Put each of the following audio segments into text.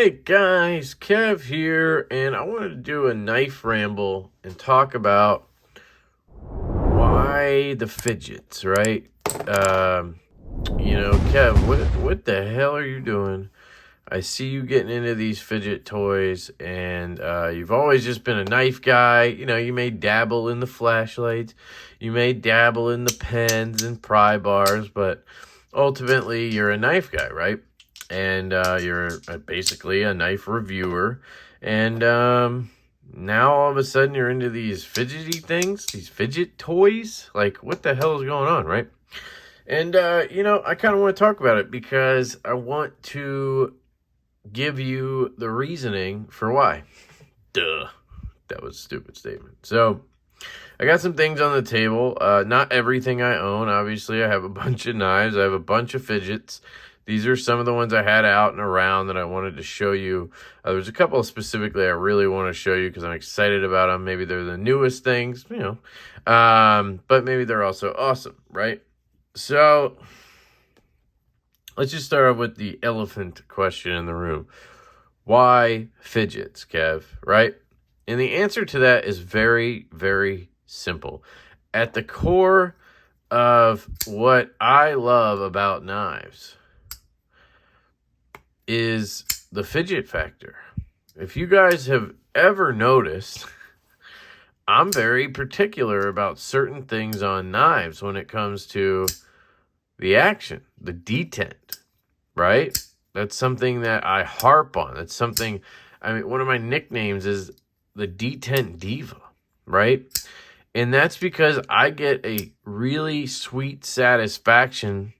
Hey guys, Kev here, and I wanted to do a knife ramble and talk about why the fidgets, right? Kev, what the hell are you doing? I see you getting into these fidget toys, and you've always just been a knife guy. You know, you may dabble in the flashlights, you may dabble in the pens and pry bars, but ultimately you're a knife guy, right? And you're basically a knife reviewer. And now all of a sudden you're into these fidgety things, these fidget toys. Like, what the hell is going on, right? And, I kind of want to talk about it because I want to give you the reasoning for why. Duh. That was a stupid statement. So, I got some things on the table. Not everything I own. Obviously, I have a bunch of knives. I have a bunch of fidgets. These are some of the ones I had out and around that I wanted to show you. There's a couple specifically I really want to show you because I'm excited about them. Maybe they're the newest things, but maybe they're also awesome, right? So, let's just start off with the elephant question in the room. Why fidgets, Kev, right? And the answer to that is very, very simple. At the core of what I love about knives is the fidget factor. If you guys have ever noticed, I'm very particular about certain things on knives when it comes to the action, the detent, right? That's something that I harp on. That's something, one of my nicknames is the detent diva, right? And that's because I get a really sweet satisfaction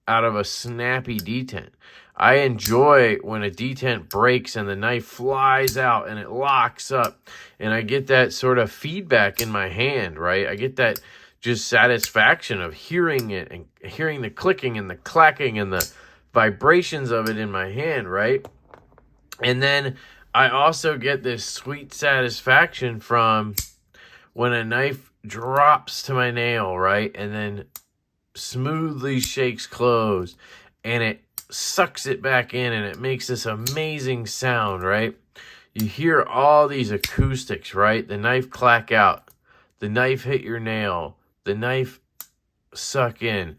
out of a snappy detent. I enjoy when a detent breaks and the knife flies out and it locks up, and I get that sort of feedback in my hand, right? I get that just satisfaction of hearing it and hearing the clicking and the clacking and the vibrations of it in my hand, right? And then I also get this sweet satisfaction from when a knife drops to my nail, right? And then smoothly shakes closed and it sucks it back in and it makes this amazing sound, right? You hear all these acoustics, right? The knife clack out, the knife hit your nail, the knife suck in.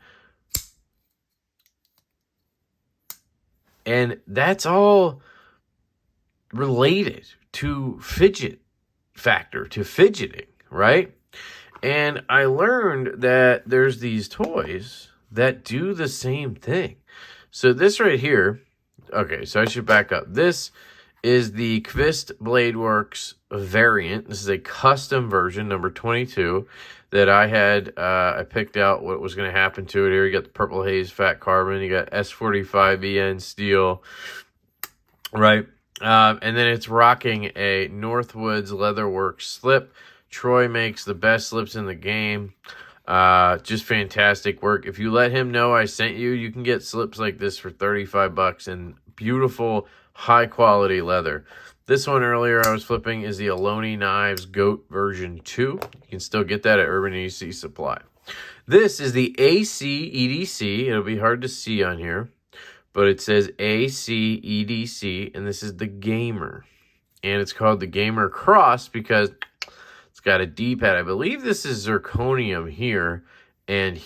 And that's all related to fidget factor, to fidgeting, right? And I learned that there's these toys that do the same thing. So this right here, okay, so I should back up. This is the Kvist Bladeworks variant. This is a custom version, number 22, that I had. I picked out what was going to happen to it here. You got the Purple Haze Fat Carbon. You got S45EN steel, right? And then it's rocking a Northwoods Leatherworks slip. Troy makes the best slips in the game. Just fantastic work. If you let him know I sent you, you can get slips like this for $35 and beautiful, high-quality leather. This one earlier I was flipping is the Aloni Knives Goat version 2. You can still get that at Urban EDC Supply. This is the ACEDC. It'll be hard to see on here, but it says ACEDC, and this is the Gamer. And it's called the Gamer Cross because it's got a D-pad. I believe this is Zirconium here, and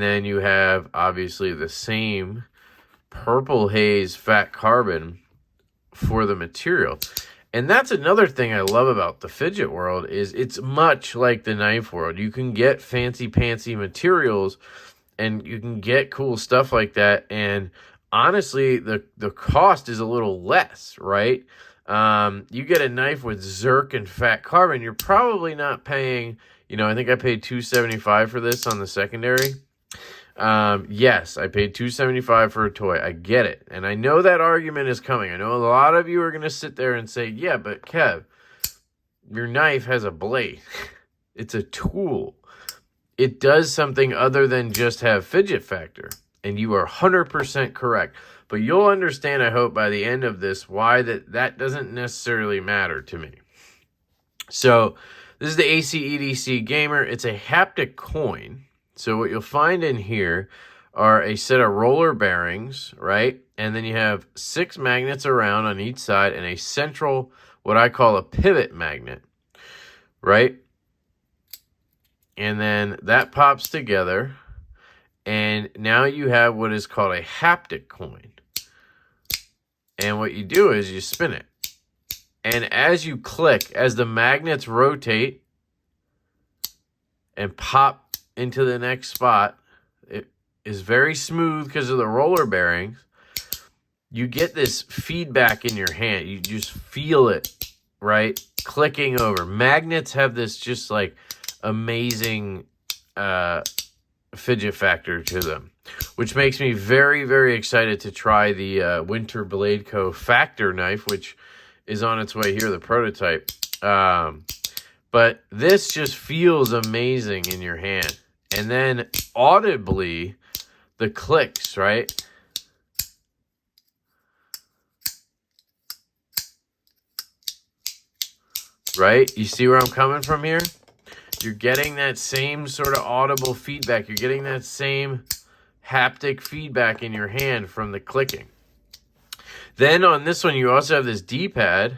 then you have obviously the same Purple Haze Fat Carbon for the material. And that's another thing I love about the fidget world is it's much like the knife world. You can get fancy materials and you can get cool stuff like that. And honestly, the cost is a little less, right? You get a knife with Zirc and Fat Carbon, you're probably not paying, I think I paid $275 for this on the secondary. Yes, I paid $275 for a toy. I get it. And I know that argument is coming. I know a lot of you are going to sit there and say, yeah, but Kev, your knife has a blade. It's a tool. It does something other than just have fidget factor. And you are 100% correct. But you'll understand, I hope, by the end of this, why that doesn't necessarily matter to me. So, this is the ACEDC Gamer. It's a haptic coin. So, what you'll find in here are a set of roller bearings, right? And then you have 6 magnets around on each side and a central, what I call a pivot magnet, right? And then that pops together, and now you have what is called a haptic coin. And what you do is you spin it. And as you click, as the magnets rotate and pop into the next spot, it is very smooth because of the roller bearings. You get this feedback in your hand. You just feel it, right? Clicking over. Magnets have this just like amazing fidget factor to them, which makes me very, very excited to try the Winter Blade Co. Factor knife, which is on its way here, the prototype. But this just feels amazing in your hand. And then audibly, the clicks, right? Right? You see where I'm coming from here? You're getting that same sort of audible feedback. You're getting that same haptic feedback in your hand from the clicking. Then on this one, you also have this D-pad,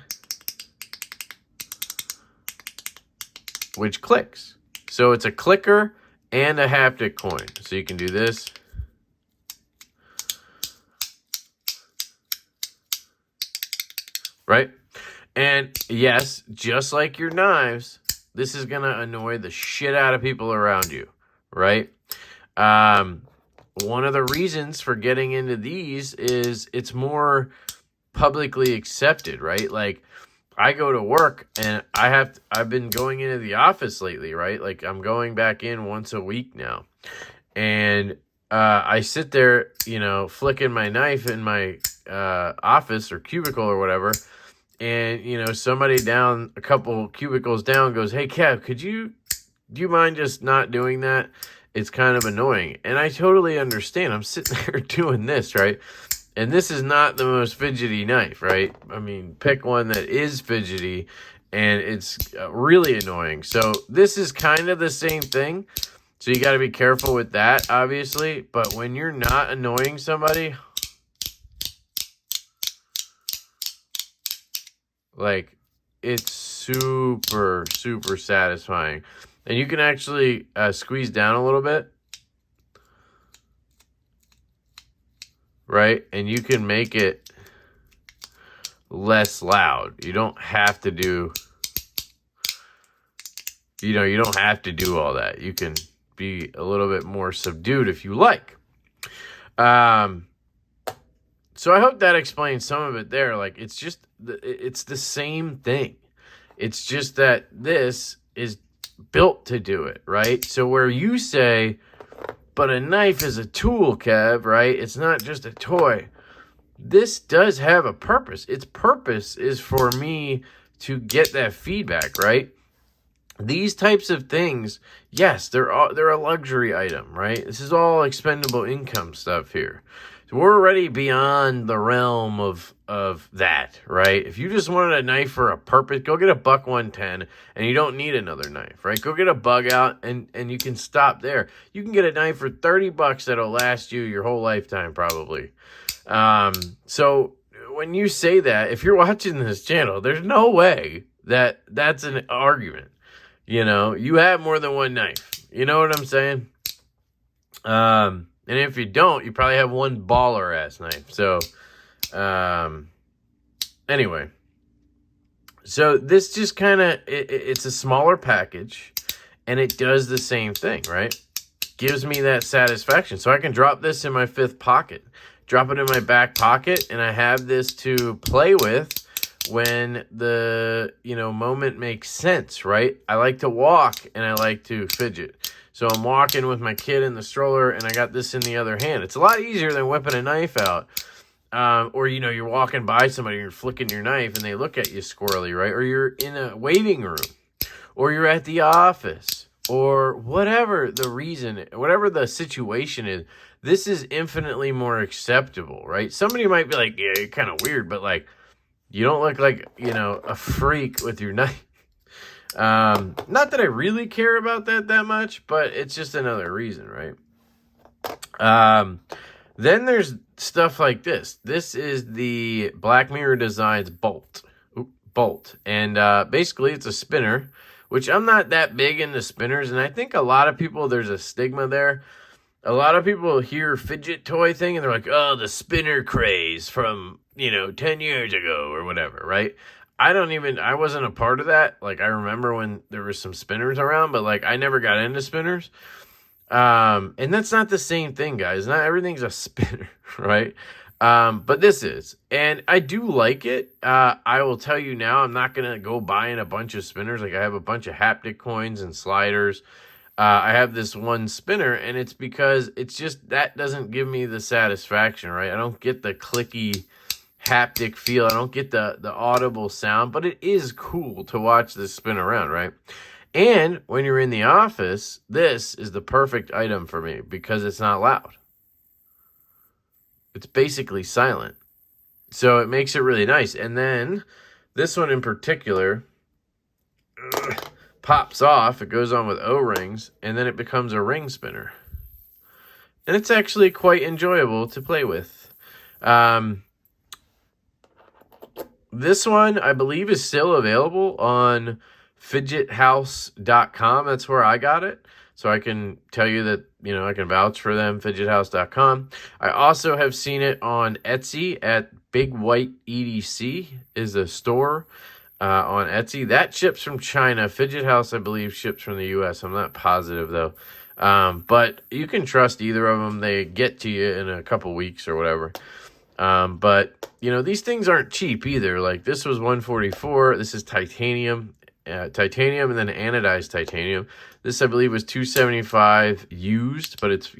which clicks. So it's a clicker and a haptic coin. So you can do this. Right? And yes, just like your knives, this is going to annoy the shit out of people around you, right? One of the reasons for getting into these is it's more publicly accepted, right? Like, I go to work and I've been going into the office lately, right? Like, I'm going back in once a week now. And I sit there, you know, flicking my knife in my office or cubicle or whatever. And, you know, somebody down a couple cubicles down goes, "Hey, Kev, do you mind just not doing that? It's kind of annoying." And I totally understand. I'm sitting there doing this, right? And this is not the most fidgety knife, right? I mean, pick one that is fidgety, and it's really annoying. So this is kind of the same thing. So you got to be careful with that, obviously. But when you're not annoying somebody, like, it's super, super satisfying. And you can actually squeeze down a little bit. Right? And you can make it less loud. You don't have to do, you don't have to do all that. You can be a little bit more subdued if you like. So I hope that explains some of it there. Like, it's just, it's the same thing. It's just that this is built to do it, right? So where you say, but a knife is a tool, Kev, right? It's not just a toy. This does have a purpose. Its purpose is for me to get that feedback, right? These types of things, yes, they're a luxury item, right? This is all expendable income stuff here. So we're already beyond the realm of that, right? If you just wanted a knife for a purpose, go get a buck 110, and you don't need another knife, right? Go get a bug out, and you can stop there. You can get a knife for $30 that'll last you your whole lifetime, probably. So when you say that, if you're watching this channel, there's no way that that's an argument. You know, you have more than one knife. You know what I'm saying? And if you don't, you probably have one baller-ass knife. So, anyway. So, this just kind of, it's a smaller package, and it does the same thing, right? Gives me that satisfaction. So, I can drop this in my fifth pocket. Drop it in my back pocket, and I have this to play with when the, moment makes sense, right? I like to walk, and I like to fidget. So I'm walking with my kid in the stroller, and I got this in the other hand. It's a lot easier than whipping a knife out. Or, you're walking by somebody, and you're flicking your knife, and they look at you squirrely, right? Or you're in a waiting room. Or you're at the office. Or whatever the reason, whatever the situation is, this is infinitely more acceptable, right? Somebody might be like, yeah, you're kind of weird, but, like, you don't look like, a freak with your knife. Not that I really care about that much, but it's just another reason, right? Then there's stuff like this. This is the Black Mirror Designs bolt. And basically it's a spinner, which I'm not that big into spinners. And I think a lot of people, there's a stigma there. A lot of people hear fidget toy thing and they're like, oh, the spinner craze from, 10 years ago or whatever, right? I wasn't a part of that. Like, I remember when there was some spinners around, but like, I never got into spinners. And that's not the same thing, guys. Not everything's a spinner, right? But this is, and I do like it. I will tell you now, I'm not going to go buying a bunch of spinners. Like, I have a bunch of Haptic coins and sliders. I have this one spinner, and it's because it's just, that doesn't give me the satisfaction, right? I don't get the clicky haptic feel. I don't get the audible sound, but it is cool to watch this spin around, right? And when you're in the office, this is the perfect item for me because it's not loud. It's basically silent. So it makes it really nice. And then this one in particular pops off. It goes on with O-rings, and then it becomes a ring spinner. And it's actually quite enjoyable to play with. This one, I believe, is still available on fidgethouse.com. That's where I got it. So I can tell you that, I can vouch for them, fidgethouse.com. I also have seen it on Etsy at Big White EDC is a store on Etsy. That ships from China. Fidget House, I believe, ships from the U.S. I'm not positive, though. But you can trust either of them. They get to you in a couple weeks or whatever. But, these things aren't cheap either. Like, this was $144. This is titanium. Titanium and then anodized titanium. This, I believe, was $275 used, but it's,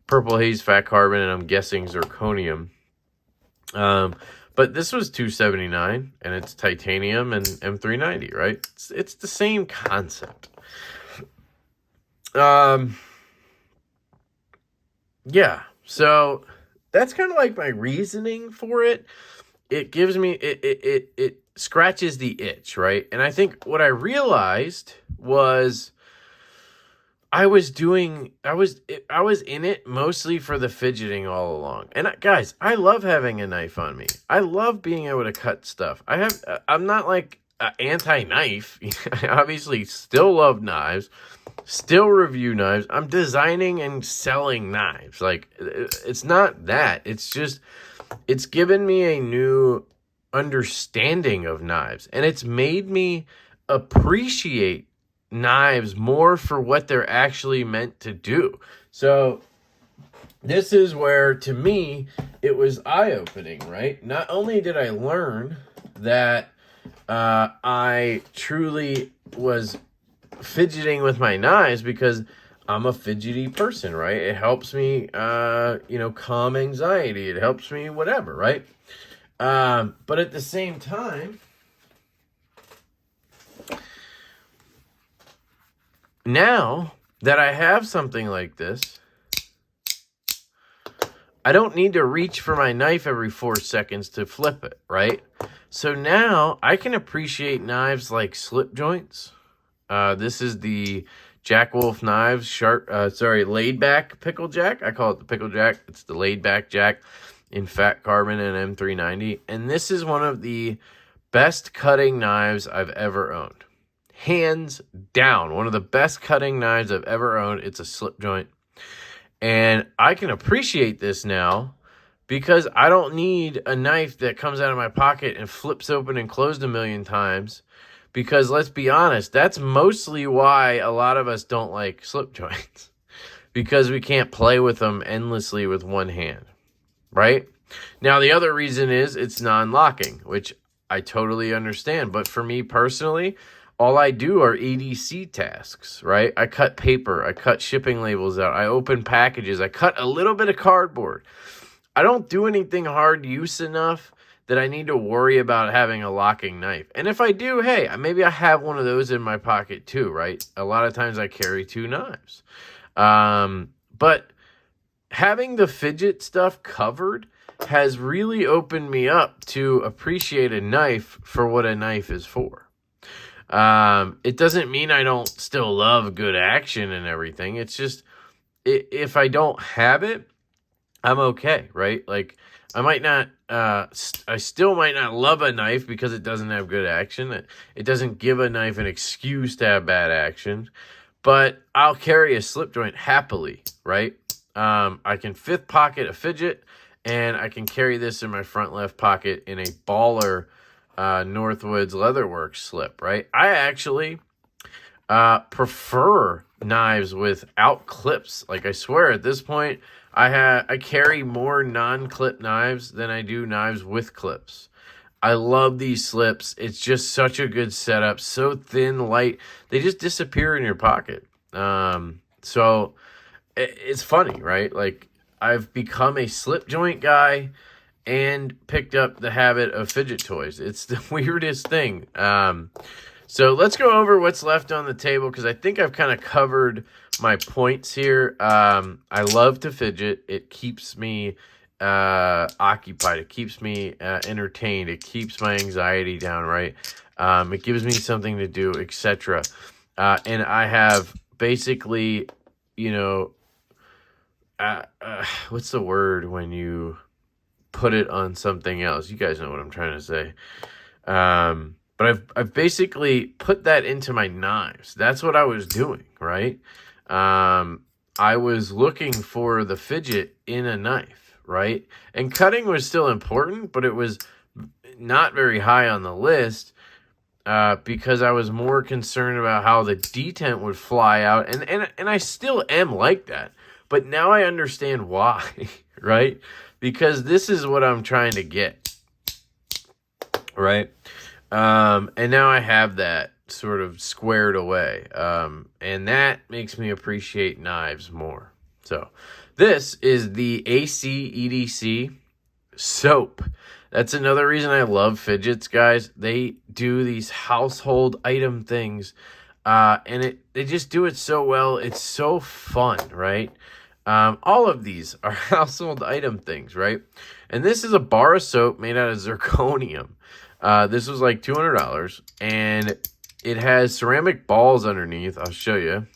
purple haze, fat carbon, and I'm guessing zirconium. But this was $279, and it's titanium and M390, right? It's the same concept. Yeah, so that's kind of like my reasoning for it. It gives me, it scratches the itch, right? And I think what I realized was I was in it mostly for the fidgeting all along. And guys, I love having a knife on me. I love being able to cut stuff. I'm not like anti-knife. I obviously still love knives, still review knives. I'm designing and selling knives. Like, it's not that. It's just, it's given me a new understanding of knives, and it's made me appreciate knives more for what they're actually meant to do. So this is where, to me, it was eye-opening, right? Not only did I learn that I truly was fidgeting with my knives because I'm a fidgety person, right? It helps me, calm anxiety. It helps me whatever, right? But at the same time, now that I have something like this, I don't need to reach for my knife every 4 seconds to flip it, right? So now I can appreciate knives like slip joints. This is the Jack Wolf Knives, laid back pickle jack. I call it the pickle jack. It's the laid back jack in fat carbon and M390. And this is one of the best cutting knives I've ever owned. Hands down, one of the best cutting knives I've ever owned. It's a slip joint. And I can appreciate this now because I don't need a knife that comes out of my pocket and flips open and closed a million times. Because let's be honest, that's mostly why a lot of us don't like slip joints. Because we can't play with them endlessly with one hand, right? Now, the other reason is it's non-locking, which I totally understand. But for me personally, all I do are EDC tasks, right? I cut paper, I cut shipping labels out, I open packages, I cut a little bit of cardboard. I don't do anything hard use enough that I need to worry about having a locking knife. And if I do, hey, maybe I have one of those in my pocket too, right? A lot of times I carry 2 knives. But having the fidget stuff covered has really opened me up to appreciate a knife for what a knife is for. It doesn't mean I don't still love good action and everything. It's just, if I don't have it, I'm okay, right? Like, I might not, I still might not love a knife because it doesn't have good action. It doesn't give a knife an excuse to have bad action, but I'll carry a slip joint happily, right? I can fifth pocket a Fidget, and I can carry this in my front left pocket in a Baller Northwoods Leatherworks slip, right? I actually prefer knives without clips. Like, I swear at this point, I carry more non-clip knives than I do knives with clips. I love these slips. It's just such a good setup. So thin, light. They just disappear in your pocket. So it's funny, right? Like, I've become a slip joint guy and picked up the habit of fidget toys. It's the weirdest thing. So let's go over what's left on the table, because I think I've kind of covered my points here. I love to fidget. It keeps me occupied. It keeps me entertained. It keeps my anxiety down, right? It gives me something to do, etc. And I have basically, you know, what's the word when you put it on something else? You guys know what I'm trying to say. But I've basically put that into my knives. That's what I was doing, right? I was looking for the fidget in a knife, right? And cutting was still important, but it was not very high on the list because I was more concerned about how the detent would fly out. And I still am like that. But now I understand why, right? Because this is what I'm trying to get, right? And now I have that sort of squared away. And that makes me appreciate knives more. So this is the LeftyEDC soap. That's another reason I love fidgets, guys. They do these household item things. And they just do it so well. It's so fun, right? All of these are household item things, right? And this is a bar of soap made out of zirconium. This was like $200, and it has ceramic balls underneath. I'll show you.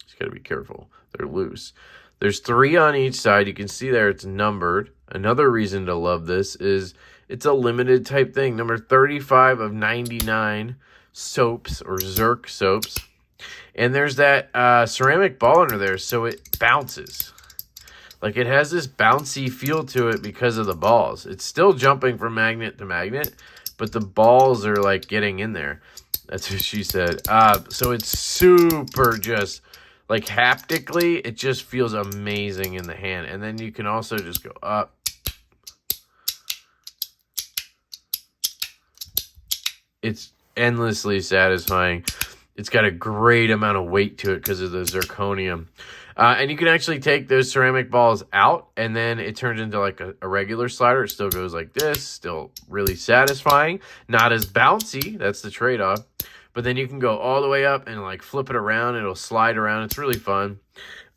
Just got to be careful. They're loose. There's 3 on each side. You can see there it's numbered. Another reason to love this is it's a limited type thing. Number 35 of 99 soaps, or Zirc soaps. And there's that ceramic ball under there, so it bounces. Like, it has this bouncy feel to it because of the balls. It's still jumping from magnet to magnet, but the balls are, like, getting in there. That's what she said. So it's super just, like, haptically, it just feels amazing in the hand. And then you can also just go up. It's endlessly satisfying. It's got a great amount of weight to it because of the zirconium. And you can actually take those ceramic balls out, and then it turns into like a regular slider. It still goes like this, still really satisfying. Not as bouncy, that's the trade-off. But then you can go all the way up and like flip it around. It'll slide around. It's really fun.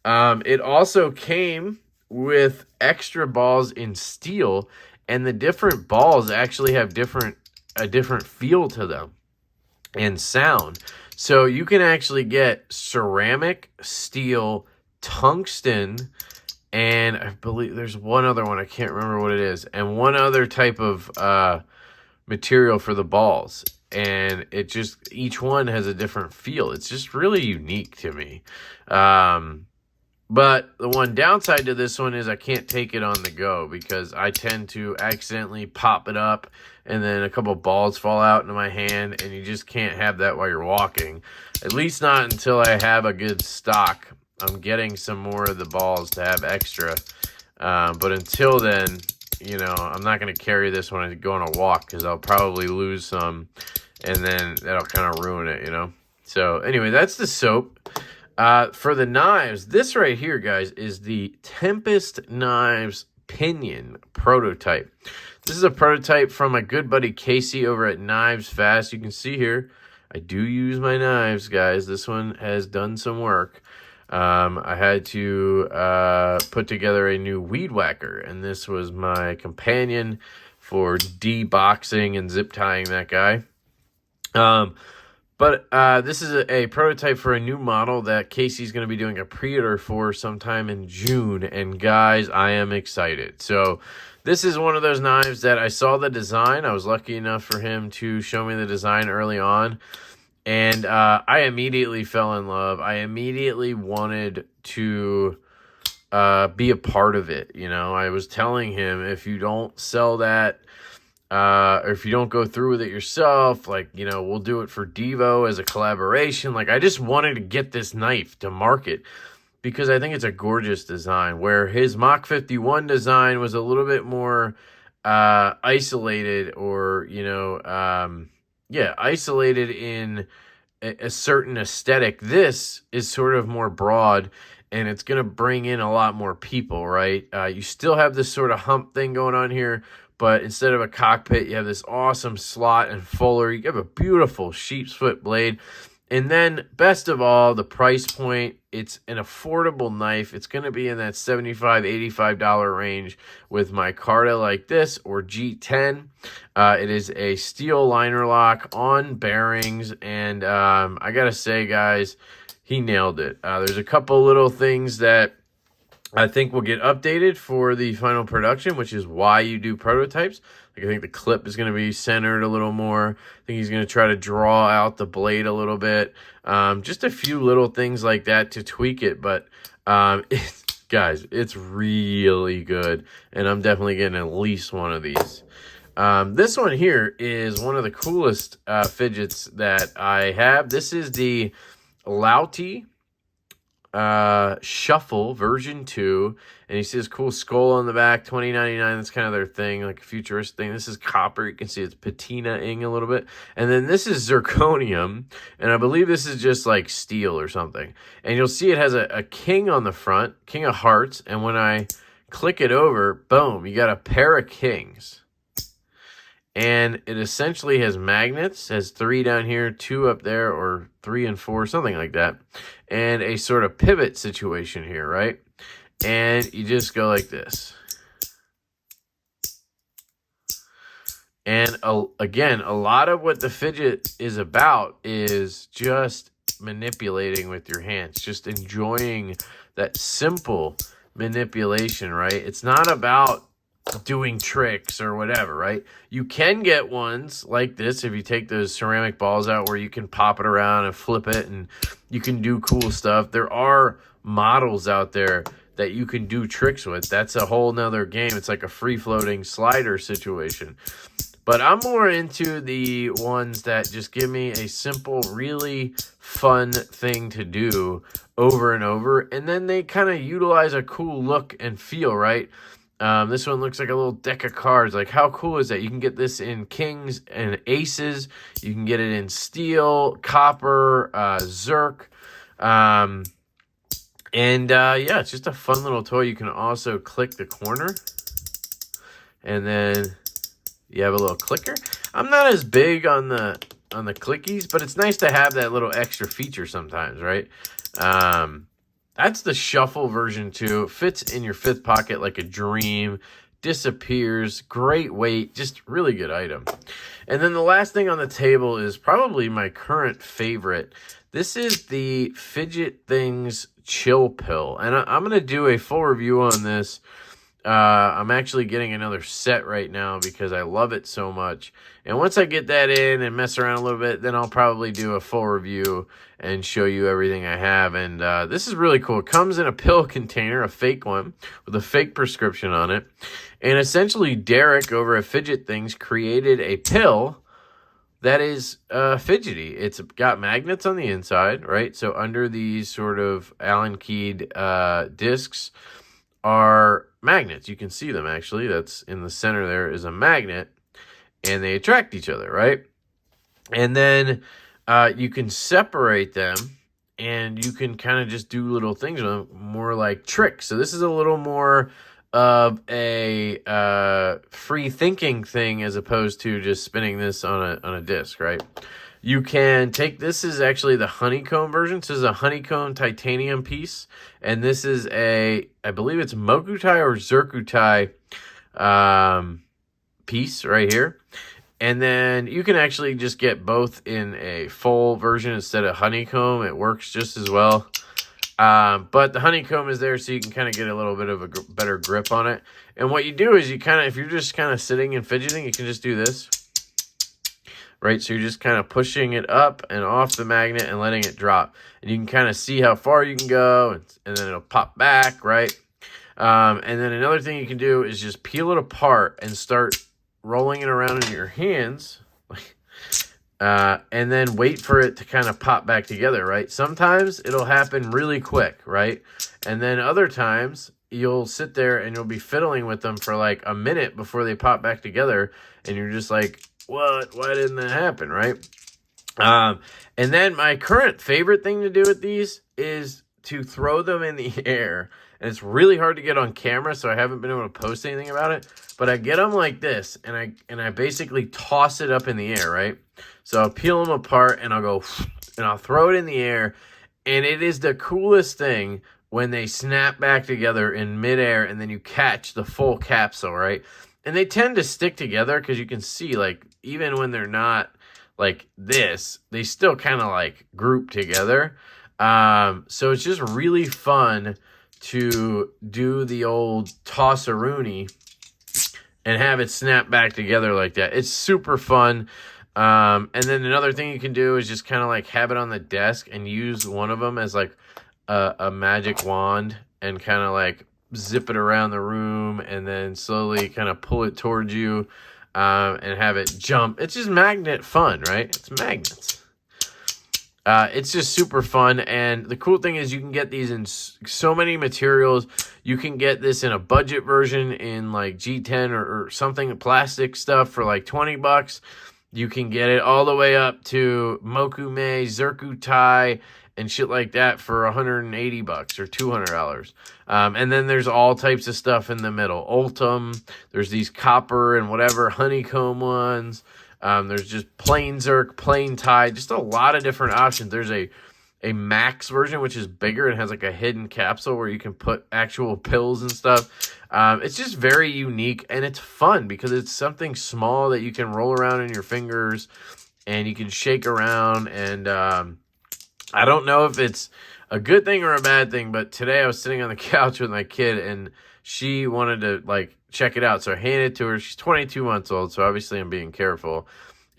It also came with extra balls in steel, and the different balls actually have a different feel to them and sound. So you can actually get ceramic, steel, tungsten, and I believe there's one other one. I can't remember what it is. And one other type of material for the balls. And it just, each one has a different feel. It's just really unique to me. But the one downside to this one is I can't take it on the go because I tend to accidentally pop it up and then a couple balls fall out into my hand, and you just can't have that while you're walking. At least not until I have a good stock. I'm getting some more of the balls to have extra. But until then, you know, I'm not going to carry this when I go on a walk because I'll probably lose some, and then that'll kind of ruin it, you know. So anyway, that's the soap. For the knives, this right here, guys, is the Tempest Knives Pinion prototype. This is a prototype from my good buddy Casey over at Knives Fast. You can see here, I do use my knives, guys. This one has done some work. I had to put together a new weed whacker, and this was my companion for deboxing and zip tying that guy. But this is a prototype for a new model that Casey's going to be doing a pre-order for sometime in June. And guys, I am excited. So this is one of those knives that I saw the design. I was lucky enough for him to show me the design early on. And I immediately fell in love. I immediately wanted to be a part of it. You know, I was telling him, if you don't sell that, or if you don't go through with it yourself, like, you know, we'll do it for Devo as a collaboration. Like, I just wanted to get this knife to market because I think it's a gorgeous design, where his Mach 51 design was a little bit more isolated, or, you know, isolated in a certain aesthetic. This is sort of more broad, and it's going to bring in a lot more people, right? You still have this sort of hump thing going on here, but instead of a cockpit, you have this awesome slot and fuller. You have a beautiful sheep's foot blade. And then, best of all, the price point. It's an affordable knife. It's going to be in that $75, $85 range with micarta like this, or G10. It is a steel liner lock on bearings. And I got to say, guys, he nailed it. There's a couple little things that I think will get updated for the final production, which is why you do prototypes. Like, I think the clip is going to be centered a little more. I think he's going to try to draw out the blade a little bit. Just a few little things like that to tweak it. But guys, it's really good. And I'm definitely getting at least one of these. This one here is one of the coolest fidgets that I have. This is the LeftyEDC Shuffle version 2, and you see this cool skull on the back. $20.99. That's kind of their thing, like a futuristic thing. This is copper. You can see it's patinaing a little bit. And then this is zirconium, and I believe this is just like steel or something. And you'll see it has a king on the front, king of hearts, and when I click it over, boom, you got a pair of kings. And it essentially has magnets, has 3 down here, 2 up there, or 3 and 4, something like that. And a sort of pivot situation here, right? And you just go like this. And again, a lot of what the fidget is about is just manipulating with your hands, just enjoying that simple manipulation, right? It's not about doing tricks or whatever, right? You can get ones like this if you take those ceramic balls out, where you can pop it around and flip it, and you can do cool stuff. There are models out there that you can do tricks with. That's a whole nother game. It's like a free-floating slider situation. But I'm more into the ones that just give me a simple, really fun thing to do over and over, and then they kind of utilize a cool look and feel, right? This one looks like a little deck of cards. Like, how cool is that? You can get this in kings and aces. You can get it in steel, copper, zirc. Yeah, it's just a fun little toy. You can also click the corner, and then you have a little clicker. I'm not as big on the clickies, but it's nice to have that little extra feature sometimes, right? That's the Shuffle version 2. It fits in your fifth pocket like a dream. Disappears. Great weight. Just really good item. And then the last thing on the table is probably my current favorite. This is the Fidget Things Chill Pill. And I'm going to do a full review on this. I'm actually getting another set right now because I love it so much. And once I get that in and mess around a little bit, then I'll probably do a full review and show you everything I have. And this is really cool. It comes in a pill container, a fake one, with a fake prescription on it. And essentially, Derek over at Fidget Things created a pill that is fidgety. It's got magnets on the inside, right? So under these sort of Allen keyed discs are magnets. You can see them, actually. That's in the center. There is a magnet, and they attract each other, right? And then you can separate them, and you can kind of just do little things with them, more like tricks. So this is a little more of a free thinking thing as opposed to just spinning this on a disc, right? You can take, this is actually the honeycomb version. So this is a honeycomb titanium piece. And this is a, I believe it's mokutai or zircutai piece right here. And then you can actually just get both in a full version instead of honeycomb. It works just as well. But the honeycomb is there so you can kind of get a little bit of a better grip on it. And what you do is you kind of, if you're just kind of sitting and fidgeting, you can just do this. Right, so you're just kind of pushing it up and off the magnet and letting it drop. And you can kind of see how far you can go, and then it'll pop back, right? And then another thing you can do is just peel it apart and start rolling it around in your hands. And then wait for it to kind of pop back together, right? Sometimes it'll happen really quick, right? And then other times you'll sit there and you'll be fiddling with them for like a minute before they pop back together. And you're just like, what? Why didn't that happen, right? And then my current favorite thing to do with these is to throw them in the air. And it's really hard to get on camera, so I haven't been able to post anything about it. But I get them like this, and I basically toss it up in the air, right? So I'll peel them apart, and I'll go, and I'll throw it in the air. And it is the coolest thing when they snap back together in midair, and then you catch the full capsule, right? And they tend to stick together because you can see, like, even when they're not like this, they still kind of like group together. So it's just really fun to do the old toss-a-rooney and have it snap back together like that. It's super fun. And then another thing you can do is just kind of like have it on the desk and use one of them as like a magic wand and kind of like zip it around the room and then slowly kind of pull it towards you and have it jump. It's just magnet fun, right? It's magnets. It's just super fun, and the cool thing is you can get these in so many materials. You can get this in a budget version in like G10 or something, plastic stuff for like 20 bucks. You can get it all the way up to Mokume, Zirconium, and shit like that for 180 bucks or $200. And then there's all types of stuff in the middle. Ultim, there's these copper and whatever honeycomb ones. There's just plain Zirc, plain tie, just a lot of different options. There's a max version, which is bigger and has like a hidden capsule where you can put actual pills and stuff. It's just very unique, and it's fun because it's something small that you can roll around in your fingers and you can shake around. And I don't know if it's a good thing or a bad thing, but today I was sitting on the couch with my kid and she wanted to like check it out. So I handed it to her. She's 22 months old, so obviously I'm being careful.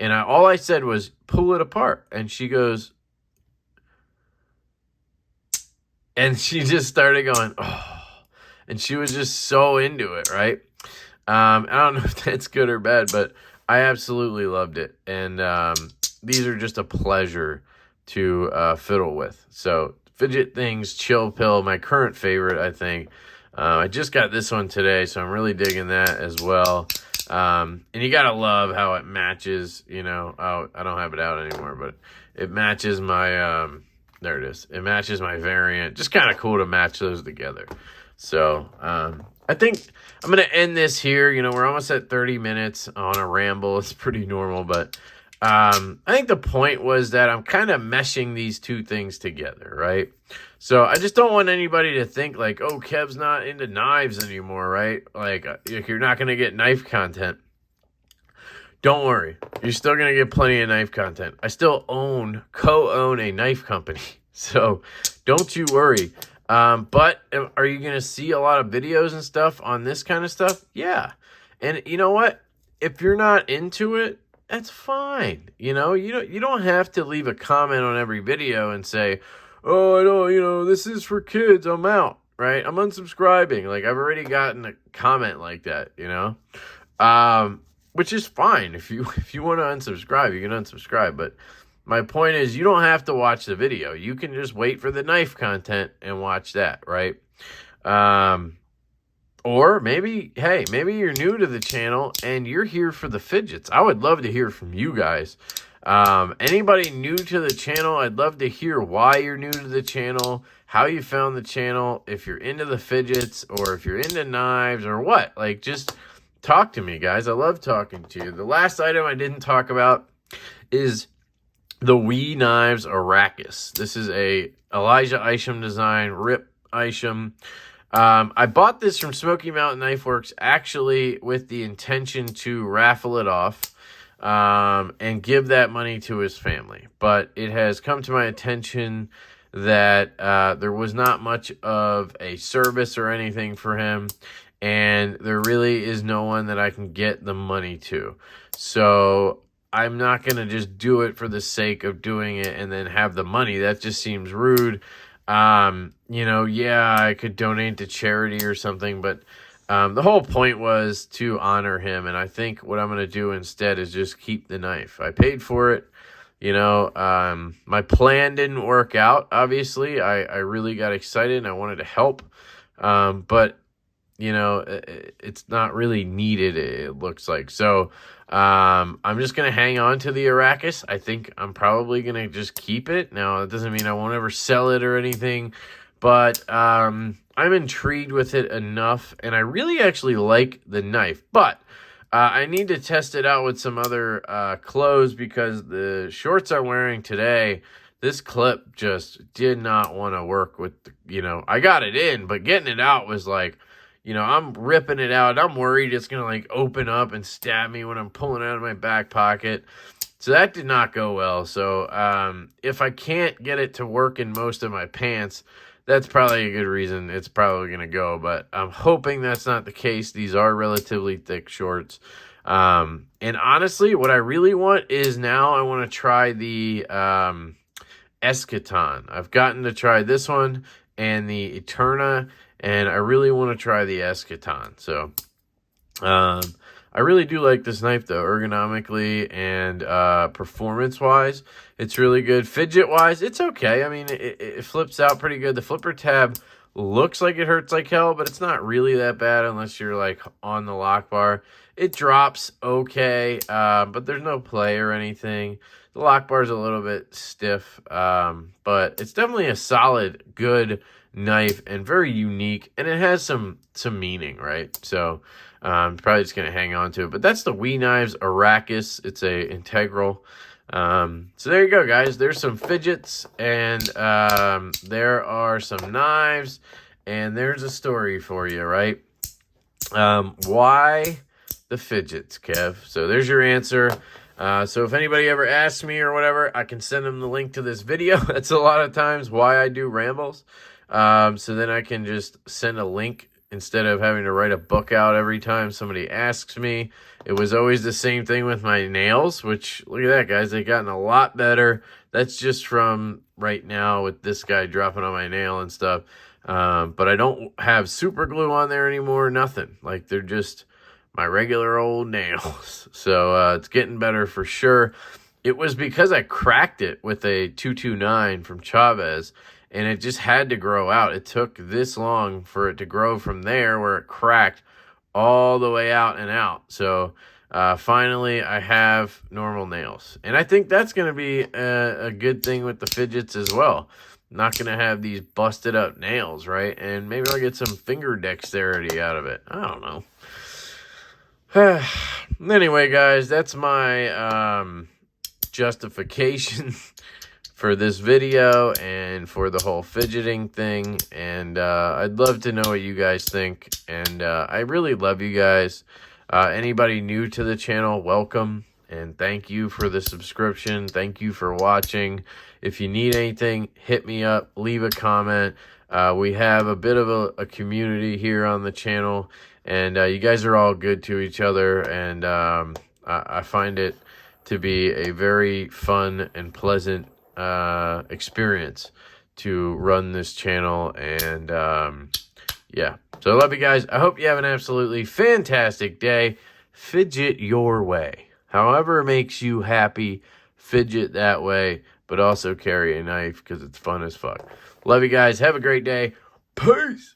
And all I said was, pull it apart. And she goes, and she just started going, oh. And she was just so into it, right? I don't know if that's good or bad, but I absolutely loved it. And these are just a pleasure to fiddle with. So Fidget Things, Chill Pill, my current favorite, I think. I just got this one today, so I'm really digging that as well. And you gotta love how it matches, you know. Oh, I don't have it out anymore, but it matches my, there it is. It matches my variant. Just kind of cool to match those together. So, I think I'm going to end this here. You know, we're almost at 30 minutes on a ramble. It's pretty normal, but I think the point was that I'm kind of meshing these two things together, right? So I just don't want anybody to think like, oh, Kev's not into knives anymore, right? Like, if you're not going to get knife content. Don't worry. You're still going to get plenty of knife content. I still co-own a knife company. So don't you worry. But are you going to see a lot of videos and stuff on this kind of stuff? Yeah. And you know what? If you're not into it, that's fine. You know, you don't have to leave a comment on every video and say, oh, I don't, you know, this is for kids. I'm out, right? I'm unsubscribing. Like, I've already gotten a comment like that, you know? Which is fine. If you want to unsubscribe, you can unsubscribe. But my point is, you don't have to watch the video. You can just wait for the knife content and watch that, right? Or maybe, hey, maybe you're new to the channel and you're here for the fidgets. I would love to hear from you guys. Anybody new to the channel, I'd love to hear why you're new to the channel, how you found the channel, if you're into the fidgets or if you're into knives or what. Like, just talk to me, guys. I love talking to you. The last item I didn't talk about is the Wee Knives Arrakis. This is a Elijah Isham design, Rip Isham. I bought this from Smoky Mountain Knife Works actually with the intention to raffle it off. and give that money to his family. But it has come to my attention that there was not much of a service or anything for him, and there really is no one that I can get the money to. So I'm not going to just do it for the sake of doing it and then have the money. That just seems rude. Yeah, I could donate to charity or something, but the whole point was to honor him, and I think what I'm going to do instead is just keep the knife. I paid for it. My plan didn't work out, obviously. I really got excited and I wanted to help, but it's not really needed, it looks like. So I'm just going to hang on to the Arrakis. I think I'm probably going to just keep it. Now, it doesn't mean I won't ever sell it or anything, but I'm intrigued with it enough, and I really actually like the knife. But I need to test it out with some other clothes, because the shorts I'm wearing today, this clip just did not want to work with, I got it in, but getting it out was like, I'm ripping it out. I'm worried it's going to like open up and stab me when I'm pulling it out of my back pocket. So that did not go well. So if I can't get it to work in most of my pants, that's probably a good reason it's probably going to go. But I'm hoping that's not the case. These are relatively thick shorts. And honestly, what I really want is now I want to try the Eschaton. I've gotten to try this one and the Eterna, and I really want to try the Eschaton. So I really do like this knife, though, ergonomically and performance-wise. It's really good. Fidget-wise, it's okay. I mean, it flips out pretty good. The flipper tab looks like it hurts like hell, but it's not really that bad unless you're, like, on the lock bar. It drops okay, but there's no play or anything. The lock bar is a little bit stiff, but it's definitely a solid, good knife and very unique, and it has some meaning, right? So I'm probably just going to hang on to it. But that's the Wee Knives Arrakis. It's a integral. So there you go, guys. There's some fidgets, and there are some knives, and there's a story for you, right? Why the fidgets, Kev? So there's your answer. So if anybody ever asks me or whatever, I can send them the link to this video. That's a lot of times why I do Rambles. So then I can just send a link instead of having to write a book out every time somebody asks me. It was always the same thing with my nails, which, look at that, guys. They've gotten a lot better. That's just from right now with this guy dropping on my nail and stuff. But I don't have super glue on there anymore, nothing. Like, they're just my regular old nails. So it's getting better for sure. It was because I cracked it with a 229 from Chavez, and it just had to grow out. It took this long for it to grow from there where it cracked all the way out and out. So finally I have normal nails. And I think that's going to be a good thing with the fidgets as well. Not going to have these busted up nails, right? And maybe I'll get some finger dexterity out of it. I don't know. Anyway, guys, that's my justification for this video and for the whole fidgeting thing. And I'd love to know what you guys think. And I really love you guys. Anybody new to the channel, welcome. And thank you for the subscription. Thank you for watching. If you need anything, hit me up. Leave a comment. We have a bit of a community here on the channel. And you guys are all good to each other. And I find it to be a very fun and pleasant experience to run this channel. And yeah, so I love you guys. I hope you have an absolutely fantastic day. Fidget your way, however it makes you happy. Fidget that way, but also carry a knife because it's fun as fuck. Love you guys. Have a great day. Peace.